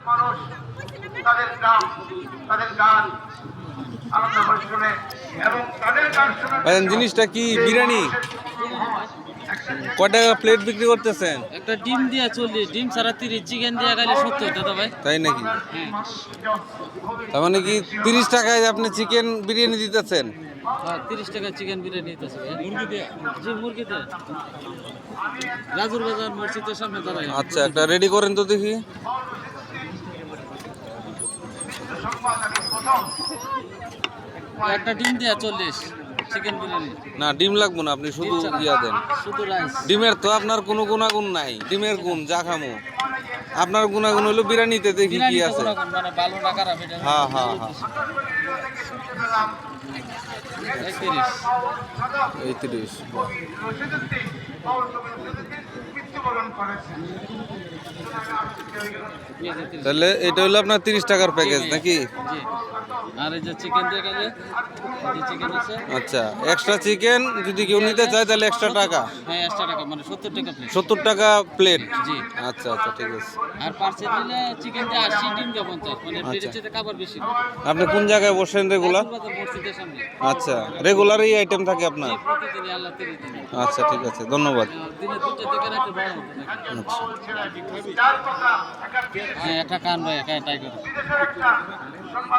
মানুষ তাদের গ্রাম, তাদের গান আনন্দ করে শুনে এবং তাদের গান ভাইজান জিনিসটা কি বিরিয়ানি? কয় টাকা প্লেট বিক্রি করতেছেন? একটা ডিম দিয়া 40, ডিম ছাড়া 30, চিকেন দিয়া খাইলে 70 দাদা ভাই। তাই নাকি? তার মানে কি 30 টাকায় আপনি চিকেন বিরিয়ানি দিতেছেন? হ্যাঁ 30 টাকা চিকেন বিরিয়ানি দিতেছে ভাই। মুরগি দিয়া? জি মুরগি দিয়া। রাজুর বাজার মসজিদের সামনে দাঁড়ায়। আচ্ছা একটা রেডি করেন তো দেখি। একটা ডিম দিয়া 40 চিকেন বিরিয়ানি। না ডিম লাগবো না, আপনি শুধু ইয়া দেন। শুধু রাইস। ডিমের তো আপনার কোনো গুণাগুণ নাই, ডিমের গুণ যা খামো। আপনার গুণাগুণ হলো বিরিয়ানিতে দেখি কি আছে। মানে ভালো না খারাপ এটা? হ্যাঁ হ্যাঁ হ্যাঁ 31। 31। তাহলে এটা হলো আপনার 30 টাকার প্যাকেজ নাকি? জি। আর এই যে চিকেন দিয়ে গেলে এই যে চিকেন আছে। আচ্ছা এক্সট্রা চিকেন যদি কেউ নিতে চায় তাহলে এক্সট্রা টাকা? হ্যাঁ এক্সট্রা টাকা মানে 70 টাকা প্লেট। 70 টাকা প্লেট? জি। আচ্ছা আচ্ছা ঠিক আছে। আর পার্সেল নিলে চিকেন দিয়ে 80, ডিম দিয়ে 50, মানে প্লেটের চেয়ে খাবার বেশি। আপনি কোন জায়গায় বসেন রেগুলার? মসজিদের সামনে। আচ্ছা রেগুলার এই আইটেম থাকে আপনার? প্রতিদিনই আল্লাহ 30 দিন। আচ্ছা ঠিক আছে ধন্যবাদ। দিনে 2টা থেকে রাতে 12 আচ্ছা হ্যাঁ একটা কান ভাই একা এটাই করে।